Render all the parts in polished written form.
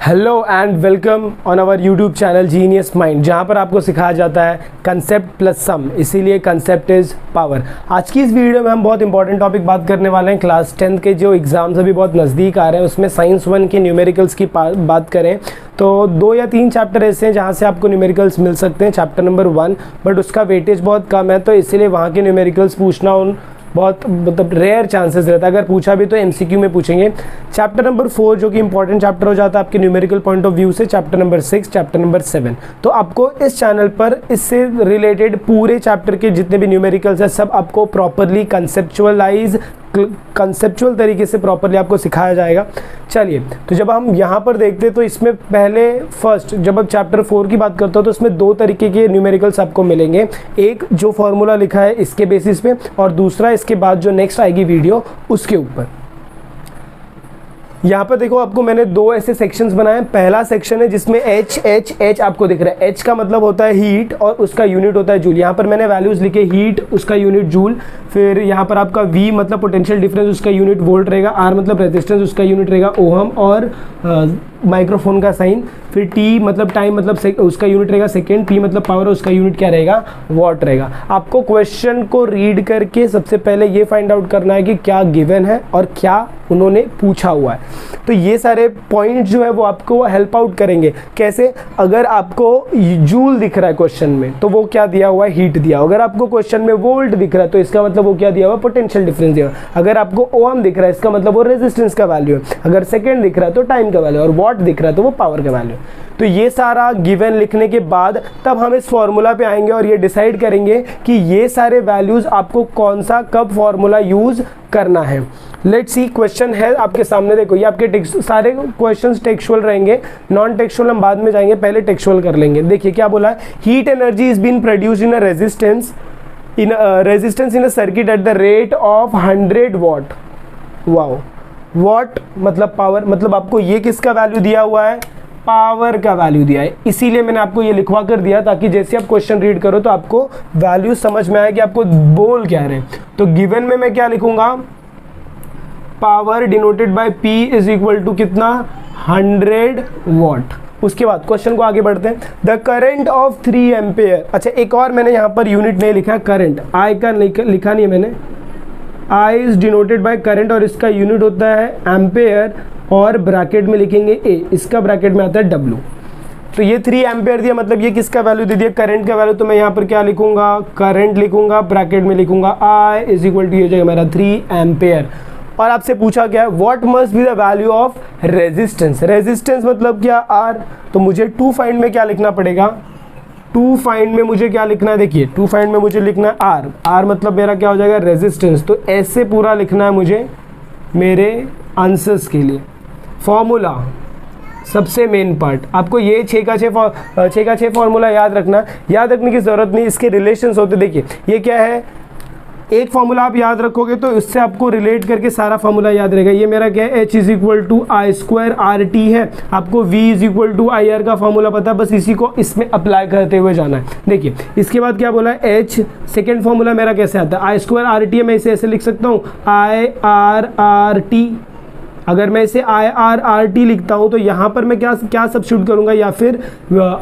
Hello and welcome on our YouTube channel genius mind, जहाँ पर आपको सिखाया जाता है कंसेप्ट प्लस सम, इसीलिए कंसेप्ट इज़ पावर। आज की इस वीडियो में हम बहुत इंपॉर्टेंट टॉपिक बात करने वाले हैं। क्लास 10 के जो एग्ज़ाम्स अभी बहुत नज़दीक आ रहे हैं, उसमें साइंस 1 के न्यूमेरिकल्स की बात करें तो 2 या 3 चैप्टर ऐसे हैं जहाँ से आपको न्यूमेरिकल्स मिल सकते हैं। चैप्टर नंबर 1, बट उसका वेटेज बहुत कम है, तो इसीलिए वहाँ के न्यूमेरिकल्स पूछना बहुत मतलब रेयर चांसेस रहता है। अगर पूछा भी तो एमसीक्यू में पूछेंगे। चैप्टर नंबर 4 जो कि इंपॉर्टेंट चैप्टर हो जाता है आपके न्यूमेरिकल पॉइंट ऑफ व्यू से, चैप्टर नंबर 6, चैप्टर नंबर 7। तो आपको इस चैनल पर इससे रिलेटेड पूरे चैप्टर के जितने भी न्यूमेरिकल्स हैं सब आपको प्रॉपरली कंसेप्चुअल तरीके से प्रॉपरली आपको सिखाया जाएगा। चलिए, तो जब हम यहाँ पर देखते हैं तो इसमें पहले फर्स्ट जब अब चैप्टर 4 की बात करते हो तो इसमें 2 तरीके के न्यूमेरिकल्स आपको मिलेंगे। एक जो फॉर्मूला लिखा है इसके बेसिस पे, और दूसरा इसके बाद जो नेक्स्ट आएगी वीडियो उसके ऊपर। यहाँ पर देखो, आपको मैंने 2 ऐसे सेक्शंस बनाए हैं। पहला सेक्शन है जिसमें H आपको दिख रहा है। H का मतलब होता है हीट और उसका यूनिट होता है जूल। यहाँ पर मैंने वैल्यूज लिखे, हीट उसका यूनिट जूल, फिर यहाँ पर आपका V मतलब पोटेंशियल डिफरेंस उसका यूनिट वोल्ट रहेगा, R मतलब रेजिस्टेंस उसका यूनिट रहेगा ओहम और माइक्रोफोन का साइन, फिर T मतलब टाइम मतलब उसका यूनिट रहेगा सेकेंड, P मतलब पावर उसका यूनिट क्या रहेगा, वॉट रहेगा। आपको क्वेश्चन को रीड करके सबसे पहले ये फाइंड आउट करना है कि क्या गिवन है और क्या उन्होंने पूछा हुआ है। तो ये सारे पॉइंट जो है वो आपको हेल्प आउट करेंगे। कैसे? अगर आपको जूल दिख रहा है क्वेश्चन में तो वो क्या दिया हुआ है, हीट दिया। अगर आपको क्वेश्चन में वोल्ट दिख रहा है तो इसका मतलब वो क्या दिया हुआ है, पोटेंशियल डिफरेंस दिया हुआ है। अगर आपको ओहम दिख रहा है इसका मतलब वो रेजिस्टेंस का वैल्यू है। अगर सेकेंड दिख रहा है तो टाइम का वैल्यू, और वॉट दिख रहा है तो वो पावर का वैल्यू। तो ये सारा गिवन लिखने के बाद तब हम इस फॉर्मूला पे आएंगे और ये डिसाइड करेंगे कि ये सारे वैल्यूज आपको कौन सा कब फॉर्मूला यूज करना है। लेट्स सी, क्वेश्चन है आपके सामने। देखो, ये आपके सारे क्वेश्चंस टेक्सुअल रहेंगे, नॉन टेक्सुअल हम बाद में जाएंगे, पहले टेक्सुअल कर लेंगे। देखिए क्या बोला है, heat energy is been produce in a resistance in a circuit at the rate of 100 watt. Wow, watt मतलब पावर, मतलब आपको ये किसका वैल्यू दिया हुआ है, पावर का वैल्यू दिया है। इसीलिए मैंने आपको ये लिखवा कर दिया ताकि जैसे आप क्वेश्चन रीड करो तो आपको वैल्यू समझ में आए कि आपको बोल क्या रहे। तो गिवन में मैं क्या लिखूंगा, power denoted by P is equal to कितना, 100 वॉट। उसके बाद क्वेश्चन को आगे बढ़ते हैं। The current of 3 ampere. अच्छा, एक और मैंने यहाँ पर यूनिट नहीं लिखा, करंट, आई का लिखा नहीं है मैंने। I is denoted by current और इसका यूनिट होता है एम्पेयर, और ब्रैकेट में लिखेंगे A, इसका ब्रैकेट में आता है W। तो ये 3 एम्पेयर दिया, मतलब ये किसका वैल्यू दे दिया, करंट का वैल्यू। तो मैं यहाँ पर क्या लिखूंगा, करंट लिखूंगा, ब्रैकेट में लिखूंगा I इज इक्वल टू, ये हो जाएगा मेरा 3 एम्पेयर। और आपसे पूछा क्या है, what must be the value of resistance. Resistance मतलब क्या, R। तो मुझे 2 फाइंड में क्या लिखना पड़ेगा, 2 फाइंड में मुझे क्या लिखना है, देखिए 2 फाइंड में मुझे लिखना है R। R मतलब मेरा क्या हो जाएगा, रेजिस्टेंस। तो ऐसे पूरा लिखना है मुझे मेरे आंसर्स के लिए। फॉर्मूला सबसे मेन पार्ट, आपको ये 6 का 6 फॉर्मूला याद रखना। याद रखने की ज़रूरत नहीं, इसके रिलेशंस होते। देखिए ये क्या है, एक फॉर्मूला आप याद रखोगे तो इससे आपको रिलेट करके सारा फॉर्मूला याद रहेगा। ये मेरा क्या है, H is equal to I square R T है। आपको V is equal to I R का फॉर्मूला पता है, बस इसी को इसमें अप्लाई करते हुए जाना है। देखिए इसके बाद क्या बोला है, H सेकेंड फॉर्मूला मेरा कैसे आता है, आई स्क्वायर आर टी है। मैं इसे ऐसे लिख सकता हूँ, आई आर आर टी। अगर मैं इसे आई आर आर टी लिखता हूँ तो यहाँ पर मैं क्या सब्स्टिट्यूट करूँगा, या फिर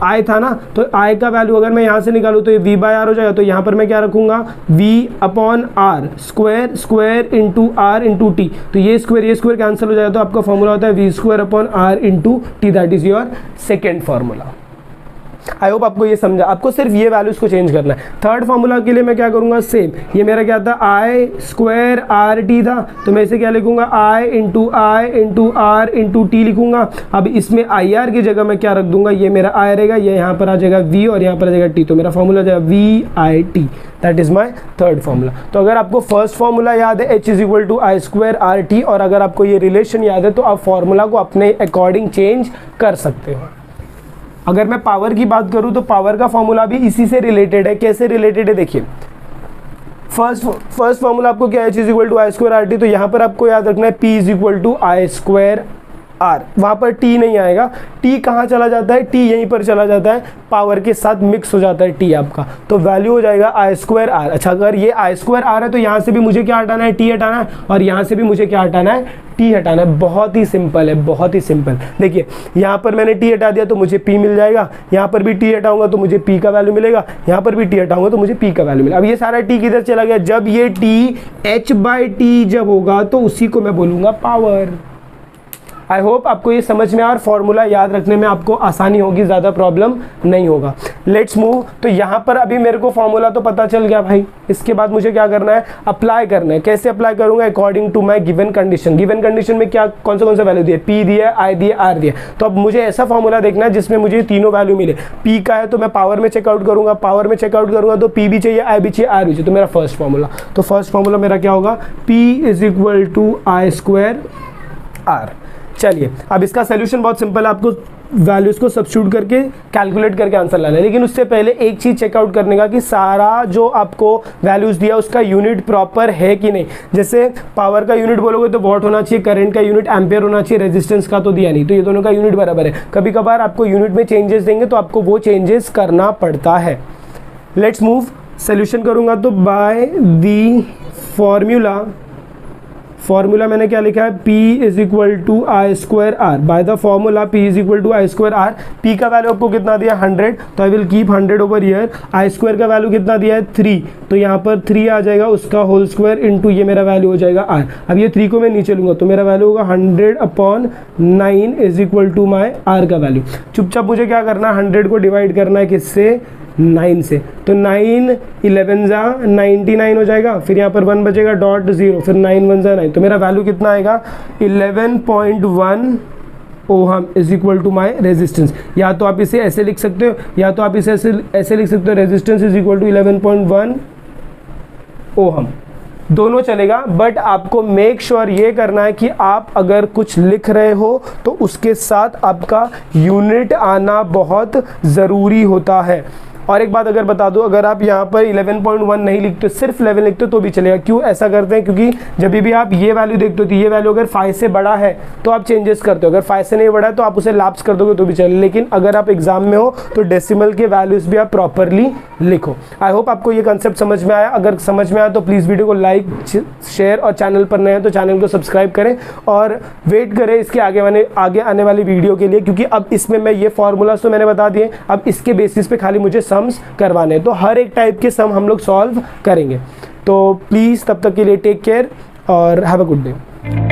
आई था ना, तो आई का वैल्यू अगर मैं यहाँ से निकालूँ तो ये V बाय आर हो जाएगा। तो यहाँ पर मैं क्या रखूँगा, V upon R, square into R into T. तो ये स्क्वायर कैंसिल हो जाएगा, तो आपका फॉर्मूला होता है V square upon R into T, that is your second formula. I hope आपको ये समझा। आपको सिर्फ ये वैल्यूज को चेंज करना है। थर्ड फॉर्मूला के लिए मैं क्या करूँगा, सेम। ये मेरा क्या था, आई स्क्वायर आर टी था, तो मैं इसे क्या लिखूंगा, आई इंटू आर इंटू टी लिखूंगा। अब इसमें आई आर की जगह मैं क्या रख दूंगा, ये मेरा आई रहेगा, ये यहाँ पर आ जाएगा V और यहाँ पर आ जाएगा टी। तो मेरा फॉर्मूला आ जाएगा VIT, that is my third formula. तो अगर आपको फर्स्ट फॉर्मूला याद है H is equal to I square R T, और अगर आपको ये रिलेशन याद है तो आप फॉर्मूला को अपने अकॉर्डिंग चेंज कर सकते हो। अगर मैं पावर की बात करूं तो पावर का फॉर्मूला भी इसी से रिलेटेड है। कैसे रिलेटेड है, देखिए फर्स्ट फॉर्मूला आपको क्या है, H is equal to I square R T. तो यहाँ पर आपको याद रखना है P is equal to I square R, वहाँ पर टी नहीं आएगा। टी कहाँ चला जाता है, टी यहीं पर चला जाता है, पावर के साथ मिक्स हो जाता है टी आपका, तो वैल्यू हो जाएगा आई स्क्वायर आर। अच्छा, अगर ये आई स्क्वायर आर है तो यहाँ से भी मुझे क्या हटाना है, टी हटाना है, और यहाँ से भी मुझे क्या हटाना है, टी हटाना है। बहुत ही सिंपल है, बहुत ही सिंपल। देखिए यहाँ पर मैंने टी हटा दिया तो मुझे पी मिल जाएगा, यहाँ पर भी टी हटाऊंगा तो मुझे पी का वैल्यू मिलेगा, यहाँ पर भी टी हटाऊंगा तो मुझे पी का वैल्यू मिलेगा। अब ये सारा टी किधर चला गया, जब ये टी एच बाई टी जब होगा तो उसी को मैं बोलूँगा पावर। आई होप आपको ये समझ में और फॉर्मूला याद रखने में आपको आसानी होगी, ज़्यादा प्रॉब्लम नहीं होगा। Let's move. तो यहाँ पर अभी मेरे को फॉर्मूला तो पता चल गया भाई, इसके बाद मुझे क्या करना है, अप्लाई करना है। कैसे अप्लाई करूँगा, according to my given condition. Given condition में क्या कौन सा वैल्यू दिया, पी दिया, आई दिया, आर दिया। तो अब मुझे ऐसा फॉर्मूला देखना है जिसमें मुझे तीनों वैल्यू मिले। पी का है तो मैं पावर में चेकआउट करूँगा, पावर में चेकआउट करूँगा तो पी भी चाहिए, आई भी चाहिए, आर भी चाहिए। तो मेरा फर्स्ट फॉर्मूला, तो फर्स्ट फॉर्मूला मेरा क्या होगा, P is equal to I square R. चलिए अब इसका सोल्यूशन बहुत सिंपल है, आपको वैल्यूज़ को सब्स्टिट्यूट करके कैलकुलेट करके आंसर लाना है। लेकिन उससे पहले एक चीज़ चेकआउट करने का कि सारा जो आपको वैल्यूज़ दिया उसका यूनिट प्रॉपर है कि नहीं। जैसे पावर का यूनिट बोलोगे तो वॉट होना चाहिए, करंट का यूनिट एम्पेयर होना चाहिए, रेजिस्टेंस का तो दिया नहीं, तो ये दोनों का यूनिट बराबर है। कभी कभार आपको यूनिट में चेंजेस देंगे तो आपको वो चेंजेस करना पड़ता है। Let's move. सोल्यूशन करूँगा तो बाय दी फॉर्मूला मैंने क्या लिखा है, P is equal to I square R. By the formula P is equal to I square R. P का वैल्यू आपको कितना दिया, 100, तो I will keep 100 over here. I square का वैल्यू कितना दिया है, 3, तो यहाँ पर 3 आ जाएगा, उसका होल स्क्वायर इंटू ये मेरा वैल्यू हो जाएगा R। अब ये 3 को मैं नीचे लूँगा तो मेरा वैल्यू होगा 100/9 is equal to my R का वैल्यू। चुपचाप मुझे क्या करना है, 100 को डिवाइड करना है किससे, 9 से। तो 9 11 जा 99 हो जाएगा, फिर यहाँ पर 1 बचेगा, डॉट 0, फिर 9 1 जा 9, तो मेरा वैल्यू कितना आएगा, 11.1 ohm is equal to my resistance. या तो आप इसे ऐसे लिख सकते हो, या तो आप इसे ऐसे लिख सकते हो, resistance is equal to 11.1 ohm, दोनों चलेगा। बट आपको मेक श्योर ये करना है कि आप अगर कुछ लिख रहे हो तो उसके साथ आपका यूनिट आना बहुत ज़रूरी होता है। और एक बात अगर बता दूं, अगर आप यहाँ पर 11.1 नहीं लिखते, सिर्फ 11 लिखते तो भी चलेगा। क्यों ऐसा करते हैं, क्योंकि जब भी आप ये वैल्यू देखते हो तो ये वैल्यू अगर 5 से बड़ा है तो आप चेंजेस करते हो, अगर 5 से नहीं बड़ा है तो आप उसे लैप्स कर दोगे तो भी चलेगा। लेकिन अगर आप एग्जाम में हो तो डेसिमल के वैल्यूज़ भी आप प्रॉपरली लिखो। आई होप आपको ये कंसेप्ट समझ में आया। अगर समझ में आया तो प्लीज़ वीडियो को लाइक, शेयर, और चैनल पर नए हैं तो चैनल को सब्सक्राइब करें और वेट करें इसके आगे आने वाली वीडियो के लिए, क्योंकि अब इसमें मैं ये फॉर्मूलाज तो मैंने बता दिए, अब इसके बेसिस पे खाली मुझे सम्स करवाने हैं। तो हर एक टाइप के सम हम लोग सॉल्व करेंगे। तो प्लीज़ तब तक के लिए टेक केयर और हैव अ गुड डे।